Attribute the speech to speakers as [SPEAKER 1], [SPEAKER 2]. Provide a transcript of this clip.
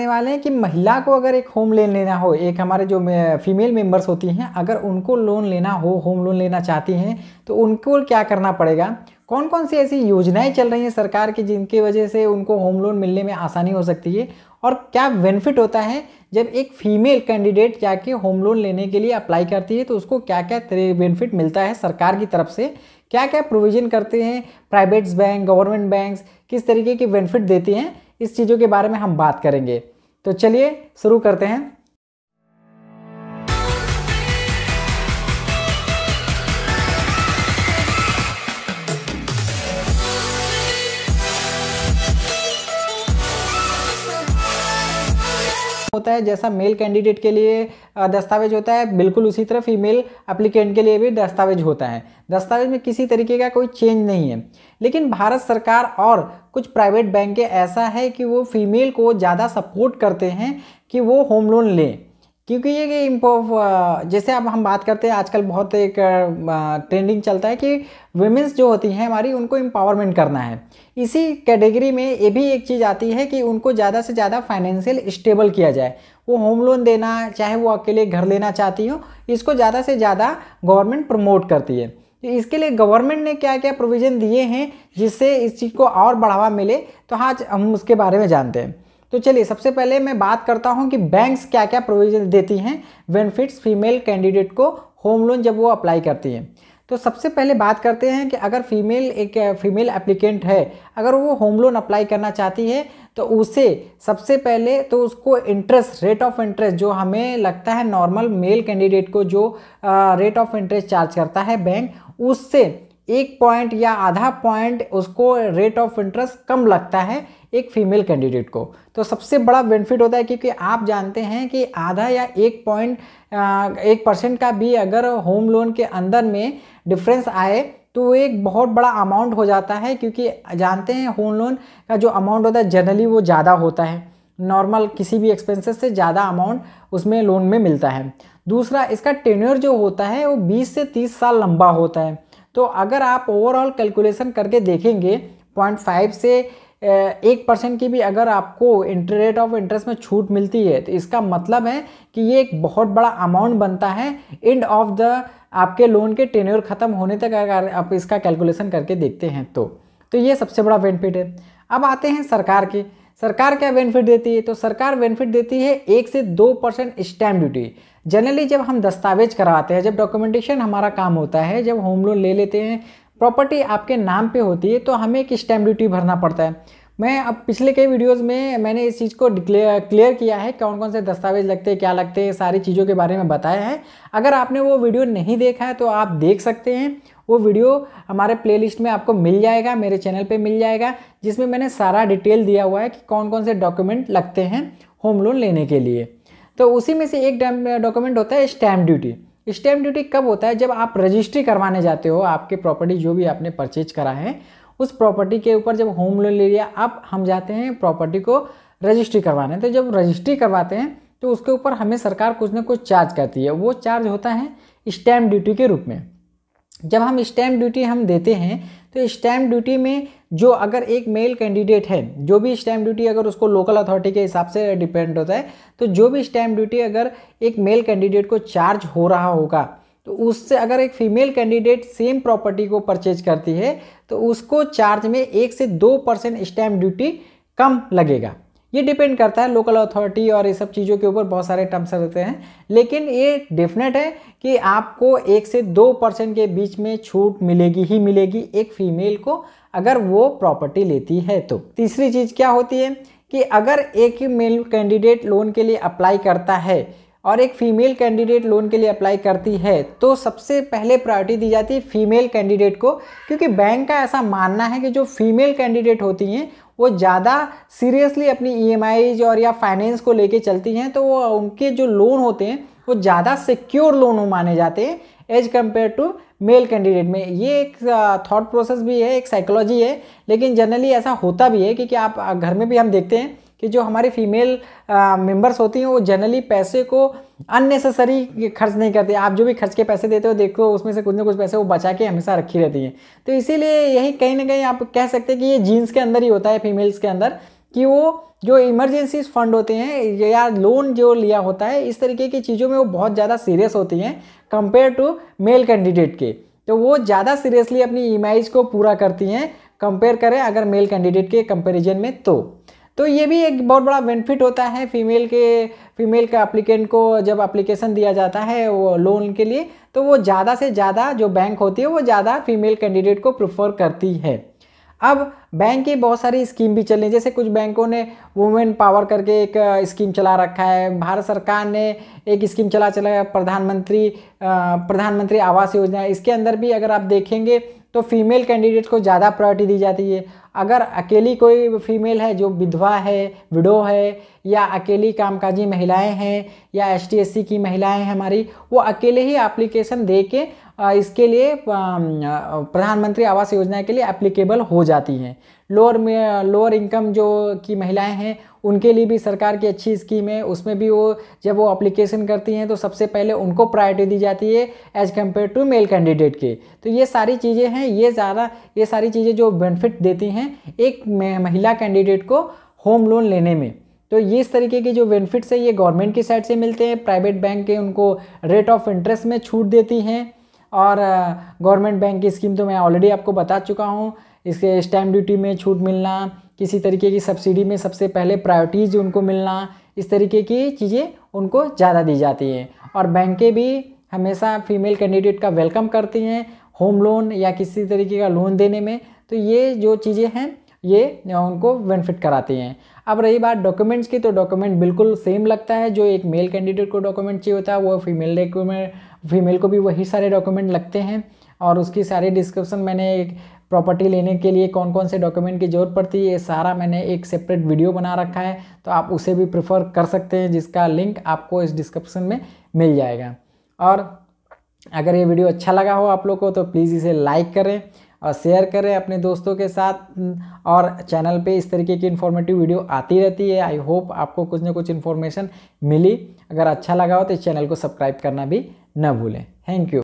[SPEAKER 1] बताने वाले हैं कि महिला को अगर एक होम लोन लेना हो, एक हमारे जो फीमेल मेंबर्स होती हैं अगर उनको लोन लेना हो, होम लोन लेना चाहती हैं तो उनको क्या करना पड़ेगा, कौन कौन सी ऐसी योजनाएं चल रही हैं सरकार की जिनकी वजह से उनको होम लोन मिलने में आसानी हो सकती है, और क्या बेनिफिट होता है जब एक फीमेल कैंडिडेट जाके होम लोन लेने के लिए अप्लाई करती है तो उसको क्या क्या बेनिफिट मिलता है सरकार की तरफ से, क्या क्या प्रोविजन करते हैं प्राइवेट्स बैंक, गवर्नमेंट बैंक्स, किस तरीके के बेनिफिट देते हैं, इस चीज़ों के बारे में हम बात करेंगे। तो चलिए शुरू करते हैं। होता है जैसा मेल कैंडिडेट के लिए दस्तावेज होता है, बिल्कुल उसी तरह फीमेल एप्लीकेंट के लिए भी दस्तावेज होता है। दस्तावेज में किसी तरीके का कोई चेंज नहीं है, लेकिन भारत सरकार और कुछ प्राइवेट बैंक ऐसा है कि वो फीमेल को ज़्यादा सपोर्ट करते हैं कि वो होम लोन लें, क्योंकि ये जैसे अब हम बात करते हैं आजकल बहुत एक ट्रेंडिंग चलता है कि वुमेंस जो होती हैं हमारी उनको एम्पावरमेंट करना है। इसी कैटेगरी में ये भी एक चीज़ आती है कि उनको ज़्यादा से ज़्यादा फाइनेंशियल स्टेबल किया जाए। वो होम लोन देना, चाहे वो अकेले घर लेना चाहती हो, इसको ज़्यादा से ज़्यादा गवर्नमेंट प्रमोट करती है। तो इसके लिए गवर्नमेंट ने क्या क्या प्रोविज़न दिए हैं जिससे इस चीज़ को और बढ़ावा मिले, तो आज हम उसके बारे में जानते हैं। तो चलिए सबसे पहले मैं बात करता हूं कि बैंक्स क्या क्या प्रोविजन देती हैं बेनिफिट्स फीमेल कैंडिडेट को होम लोन जब वो अप्लाई करती हैं। तो सबसे पहले बात करते हैं कि अगर एक फीमेल एप्लीकेंट है, अगर वो होम लोन अप्लाई करना चाहती है तो उसे सबसे पहले तो उसको इंटरेस्ट, रेट ऑफ इंटरेस्ट जो हमें लगता है नॉर्मल मेल कैंडिडेट को जो रेट ऑफ इंटरेस्ट चार्ज करता है बैंक, उससे 1 पॉइंट या आधा पॉइंट उसको रेट ऑफ इंटरेस्ट कम लगता है एक फीमेल कैंडिडेट को। तो सबसे बड़ा बेनिफिट होता है क्योंकि आप जानते हैं कि आधा या 1% का भी अगर होम लोन के अंदर में डिफरेंस आए तो एक बहुत बड़ा अमाउंट हो जाता है, क्योंकि जानते हैं होम लोन का जो अमाउंट होता है जनरली वो ज़्यादा होता है, नॉर्मल किसी भी एक्सपेंसेस से ज़्यादा अमाउंट उसमें लोन में मिलता है। दूसरा, इसका टेन्योर जो होता है वो 20 से 30 साल लंबा होता है। तो अगर आप ओवरऑल कैलकुलेशन करके देखेंगे 0.5 से 1% की भी अगर आपको रेट ऑफ इंटरेस्ट में छूट मिलती है तो इसका मतलब है कि ये एक बहुत बड़ा अमाउंट बनता है एंड ऑफ द आपके लोन के टेन्योर ख़त्म होने तक अगर आप इसका कैलकुलेशन करके देखते हैं तो ये सबसे बड़ा बेनिफिट है। अब आते हैं सरकार के, सरकार क्या बेनिफिट देती है, तो सरकार बेनिफिट देती है 1 से 2% स्टैम्प ड्यूटी। जनरली जब हम दस्तावेज करवाते हैं, जब डॉक्यूमेंटेशन हमारा काम होता है, जब होम लोन ले लेते हैं, प्रॉपर्टी आपके नाम पे होती है तो हमें एक स्टैम्प ड्यूटी भरना पड़ता है। मैं अब पिछले कई वीडियोस में मैंने इस चीज़ को क्लियर किया है, कौन कौन से दस्तावेज लगते हैं, क्या लगते हैं, सारी चीज़ों के बारे में बताया है। अगर आपने वो वीडियो नहीं देखा है तो आप देख सकते हैं, वो वीडियो हमारे प्लेलिस्ट में आपको मिल जाएगा, मेरे चैनल पे मिल जाएगा, जिसमें मैंने सारा डिटेल दिया हुआ है कि कौन कौन से डॉक्यूमेंट लगते हैं होम लोन लेने के लिए। तो उसी में से एक डॉक्यूमेंट होता है स्टैम्प ड्यूटी। स्टैम्प ड्यूटी कब होता है, जब आप रजिस्ट्री करवाने जाते हो, आपके प्रॉपर्टी जो भी आपने परचेज करा है उस प्रॉपर्टी के ऊपर जब होम लोन ले लिया, अब हम जाते हैं प्रॉपर्टी को रजिस्ट्री करवाने। तो जब रजिस्ट्री करवाते हैं तो उसके ऊपर हमें सरकार कुछ ना कुछ चार्ज करती है, वो चार्ज होता है स्टैम्प ड्यूटी के रूप में। जब हम स्टैम्प ड्यूटी हम देते हैं तो स्टैम्प ड्यूटी में जो अगर एक मेल कैंडिडेट है, जो भी स्टैम्प ड्यूटी अगर उसको लोकल अथॉरिटी के हिसाब से डिपेंड होता है, तो जो भी स्टैम्प ड्यूटी अगर एक मेल कैंडिडेट को चार्ज हो रहा होगा तो उससे अगर एक फीमेल कैंडिडेट सेम प्रॉपर्टी को परचेज करती है तो उसको चार्ज में 1 से 2% स्टैम्प ड्यूटी कम लगेगा। ये डिपेंड करता है लोकल अथॉरिटी और ये सब चीज़ों के ऊपर, बहुत सारे टर्म्स रहते हैं, लेकिन ये डेफिनेट है कि आपको 1 से 2% के बीच में छूट मिलेगी ही मिलेगी एक फीमेल को अगर वो प्रॉपर्टी लेती है। तो तीसरी चीज़ क्या होती है कि अगर एक मेल कैंडिडेट लोन के लिए अप्लाई करता है और एक फीमेल कैंडिडेट लोन के लिए अप्लाई करती है तो सबसे पहले प्रायोरिटी दी जाती है फीमेल कैंडिडेट को, क्योंकि बैंक का ऐसा मानना है कि जो फीमेल कैंडिडेट होती हैं वो ज़्यादा सीरियसली अपनी ईएमआईज और या फाइनेंस को लेके चलती हैं, तो वो उनके जो लोन होते हैं वो ज़्यादा सिक्योर लोन माने जाते हैं as compare to male candidate में। ये एक थॉट प्रोसेस भी है, एक साइकोलॉजी है, लेकिन जनरली ऐसा होता भी है क्योंकि आप घर में भी हम देखते हैं कि जो हमारी फीमेल मेंबर्स होती हैं वो जनरली पैसे को अननेसेसरी खर्च नहीं करती। आप जो भी खर्च के पैसे देते हो देखो उसमें से कुछ ना कुछ पैसे वो बचा के हमेशा रखी रहती हैं। तो इसीलिए यही कहीं ना कहीं आप कह सकते हैं कि ये जीन्स के अंदर ही होता है फीमेल्स के अंदर कि वो जो इमरजेंसी फंड होते हैं या लोन जो लिया होता है, इस तरीके की चीज़ों में वो बहुत ज़्यादा सीरियस होती हैं कंपेयर टू मेल कैंडिडेट के। तो वो ज़्यादा सीरियसली अपनी ईएमआईज़ को पूरा करती हैं कंपेयर करें अगर मेल कैंडिडेट के कंपैरिजन में। तो ये भी एक बहुत बड़ा बेनिफिट होता है फीमेल का एप्लीकेंट को जब एप्लीकेशन दिया जाता है वो लोन के लिए, तो वो ज़्यादा से ज़्यादा जो बैंक होती है वो ज़्यादा फीमेल कैंडिडेट को प्रेफर करती है। अब बैंक की बहुत सारी स्कीम भी चल रही है, जैसे कुछ बैंकों ने वुमेन पावर करके एक स्कीम चला रखा है। भारत सरकार ने एक स्कीम चला प्रधानमंत्री आवास योजना। इसके अंदर भी अगर आप देखेंगे तो फीमेल कैंडिडेट को ज़्यादा प्रायोरिटी दी जाती है। अगर अकेली कोई फीमेल है जो विधवा है, विडो है, या अकेली कामकाजी महिलाएं हैं, या ST SC की महिलाएं हैं हमारी, वो अकेले ही एप्लीकेशन दे के इसके लिए प्रधानमंत्री आवास योजना के लिए एप्लीकेबल हो जाती हैं। लोअर इनकम जो की महिलाएं हैं उनके लिए भी सरकार की अच्छी स्कीम है, उसमें भी वो जब वो एप्लीकेशन करती हैं तो सबसे पहले उनको प्रायोरिटी दी जाती है as compare to male candidate के। तो ये सारी चीज़ें हैं, ये सारी चीज़ें जो बेनिफिट देती हैं एक महिला कैंडिडेट को होम लोन लेने में। तो ये इस तरीके के जो बेनिफिट्स है ये गवर्नमेंट की साइड से मिलते हैं। प्राइवेट बैंक के उनको रेट ऑफ इंटरेस्ट में छूट देती हैं, और गवर्नमेंट बैंक की स्कीम तो मैं ऑलरेडी आपको बता चुका हूँ। इसके स्टैम्प ड्यूटी में छूट मिलना, किसी तरीके की सब्सिडी में सबसे पहले प्रायोरिटीज़ उनको मिलना, इस तरीके की चीज़ें उनको ज़्यादा दी जाती हैं। और बैंकें भी हमेशा फीमेल कैंडिडेट का वेलकम करती हैं होम लोन या किसी तरीके का लोन देने में। तो ये जो चीज़ें हैं ये उनको बेनिफिट कराती हैं। अब रही बात डॉक्यूमेंट्स की, तो डॉक्यूमेंट बिल्कुल सेम लगता है। जो एक मेल कैंडिडेट को डॉक्यूमेंट चाहिए होता है वो फीमेल को भी वही सारे डॉक्यूमेंट लगते हैं। और उसकी सारी डिस्क्रिप्शन मैंने एक प्रॉपर्टी लेने के लिए कौन कौन से डॉक्यूमेंट की ज़रूरत पड़ती है ये सारा मैंने एक सेपरेट वीडियो बना रखा है, तो आप उसे भी प्रेफर कर सकते हैं, जिसका लिंक आपको इस डिस्क्रिप्शन में मिल जाएगा। और अगर ये वीडियो अच्छा लगा हो आप लोग को तो प्लीज़ इसे लाइक करें और शेयर करें अपने दोस्तों के साथ। और चैनल पे इस तरीके की इन्फॉर्मेटिव वीडियो आती रहती है। आई होप आपको कुछ ना कुछ इन्फॉर्मेशन मिली। अगर अच्छा लगा हो तो इस चैनल को सब्सक्राइब करना भी न भूलें। Thank you.